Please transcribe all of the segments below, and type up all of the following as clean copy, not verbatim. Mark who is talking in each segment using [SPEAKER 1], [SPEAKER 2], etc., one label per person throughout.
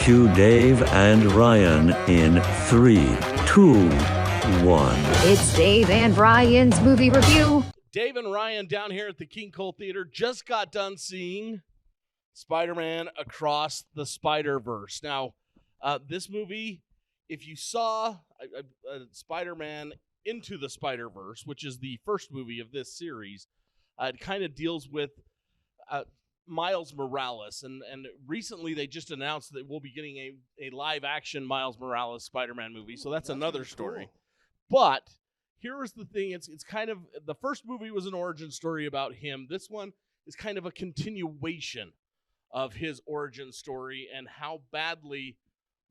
[SPEAKER 1] to Dave and Ryan in 3, 2, 1.
[SPEAKER 2] It's Dave and Ryan's movie review.
[SPEAKER 3] Dave and Ryan down here at the King Koal Theater just got done seeing Spider-Man Across the Spiderverse. Now, this movie, if you saw Spider-Man Into the Spider-Verse, which is the first movie of this series, it kind of deals with Miles Morales. And recently they just announced that we'll be getting a live-action Miles Morales Spider-Man movie. So that's another story. Cool. But here is the thing. It's kind of, the first movie was an origin story about him. This one is kind of a continuation of his origin story and how badly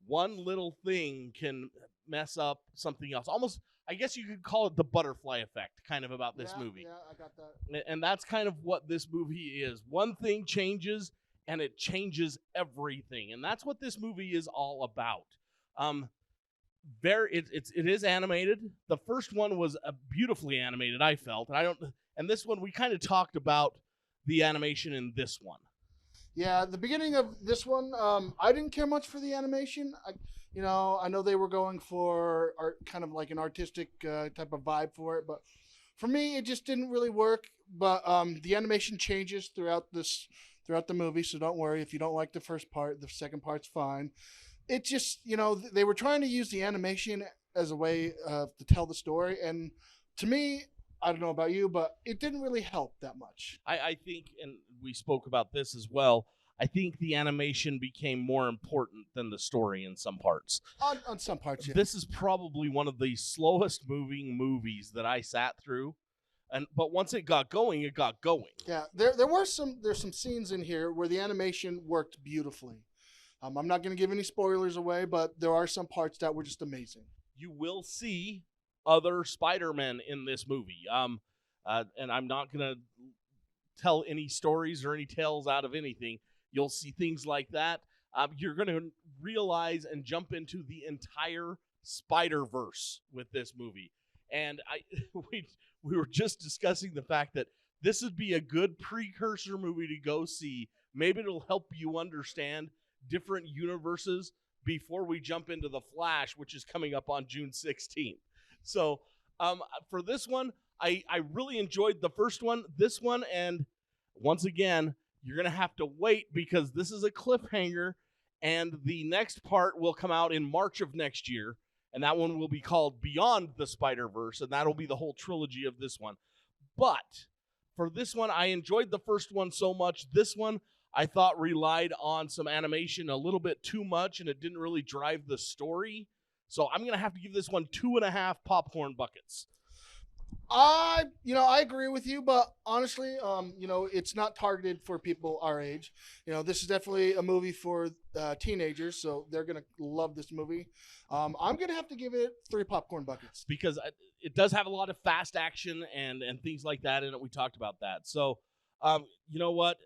[SPEAKER 3] one little thing can mess up something else. Almost, I guess you could call it the butterfly effect, kind of, about this movie.
[SPEAKER 4] Yeah, I got that.
[SPEAKER 3] And that's kind of what this movie is. One thing changes, and it changes everything. And that's what this movie is all about. It is animated. The first one was beautifully animated, I felt. And this one, we kind of talked about the animation in this one.
[SPEAKER 4] Yeah, the beginning of this one, I didn't care much for the animation. I know they were going for kind of like an artistic type of vibe for it, but for me, it just didn't really work. But the animation changes throughout the movie, so don't worry if you don't like the first part. The second part's fine. It just, they were trying to use the animation as a way to tell the story, and to me, I don't know about you, but it didn't really help that much.
[SPEAKER 3] I think, and we spoke about this as well, I think the animation became more important than the story in some parts.
[SPEAKER 4] On some parts, yeah.
[SPEAKER 3] This is probably one of the slowest moving movies that I sat through, but once it got going, it got going.
[SPEAKER 4] Yeah, there's some scenes in here where the animation worked beautifully. I'm not going to give any spoilers away, but there are some parts that were just amazing.
[SPEAKER 3] You will see other Spider-Men in this movie. And I'm not going to tell any stories or any tales out of anything. You'll see things like that. You're going to realize and jump into the entire Spiderverse with this movie. And we were just discussing the fact that this would be a good precursor movie to go see. Maybe it'll help you understand different universes before we jump into The Flash, which is coming up on June 16th. So for this one, I really enjoyed the first one, this one, and once again, you're going to have to wait because this is a cliffhanger, and the next part will come out in March of next year, and that one will be called Beyond the Spider-Verse, and that'll be the whole trilogy of this one. But for this one, I enjoyed the first one so much. This one, I thought relied on some animation a little bit too much, and it didn't really drive the story. So I'm going to have to give this one 2.5 popcorn buckets.
[SPEAKER 4] I agree with you, but honestly, it's not targeted for people our age. This is definitely a movie for teenagers, so they're going to love this movie. I'm going to have to give it 3 popcorn buckets.
[SPEAKER 3] Because it does have a lot of fast action and things like that in it. We talked about that. So, you know what?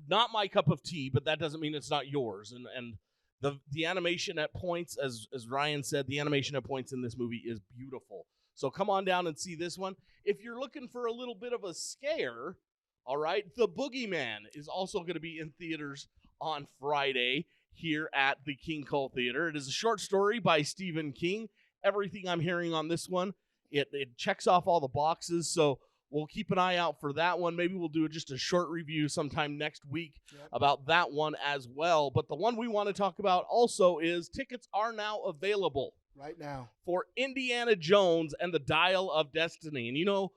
[SPEAKER 3] Not my cup of tea, but that doesn't mean it's not yours. And the animation at points, as Ryan said, the animation at points in this movie is beautiful. So come on down and see this one. If you're looking for a little bit of a scare, all right, The Boogeyman is also going to be in theaters on Friday here at the King Koal Theater. It is a short story by Stephen King. Everything I'm hearing on this one, it checks off all the boxes, so we'll keep an eye out for that one. Maybe we'll do just a short review sometime next week about that one as well. But the one we want to talk about also is tickets are now available
[SPEAKER 4] right now
[SPEAKER 3] for Indiana Jones and the Dial of Destiny. And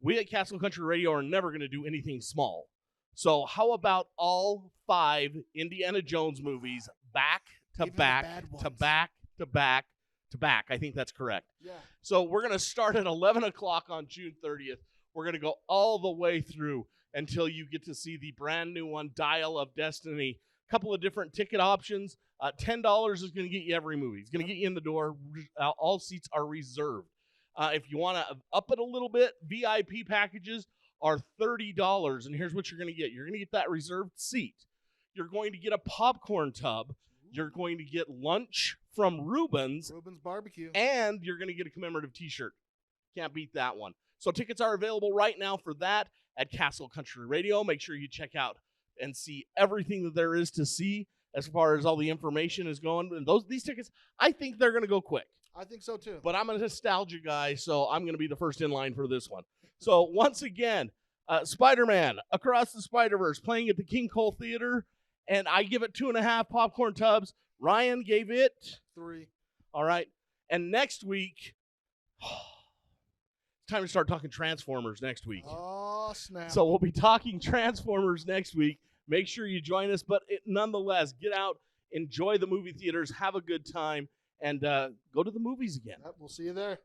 [SPEAKER 3] we at Castle Country Radio are never going to do anything small. So how about all 5 Indiana Jones movies back to back to back to back to back? I think that's correct.
[SPEAKER 4] Yeah.
[SPEAKER 3] So we're going to start at 11 o'clock on June 30th. We're going to go all the way through until you get to see the brand new one, Dial of Destiny. A couple of different ticket options. $10 is going to get you every movie. It's going to get you in the door. All seats are reserved. If you want to up it a little bit, VIP packages are $30. And here's what you're going to get. You're going to get that reserved seat. You're going to get a popcorn tub. You're going to get lunch from Reuben's
[SPEAKER 4] Barbecue.
[SPEAKER 3] And you're going to get a commemorative t-shirt. Can't beat that one. So tickets are available right now for that at Castle Country Radio. Make sure you check out and see everything that there is to see as far as all the information is going. And these tickets, I think they're going to go quick.
[SPEAKER 4] I think so too.
[SPEAKER 3] But I'm a nostalgia guy, so I'm going to be the first in line for this one. So once again, Spider-Man Across the Spiderverse playing at the King Koal Theater, and I give it 2.5 popcorn tubs. Ryan gave it
[SPEAKER 4] 3.
[SPEAKER 3] All right. And next week, it's time to start talking Transformers next week.
[SPEAKER 4] Oh, snap.
[SPEAKER 3] So we'll be talking Transformers next week. Make sure you join us. But nonetheless, get out, enjoy the movie theaters, have a good time, and go to the movies again.
[SPEAKER 4] Yep, we'll see you there.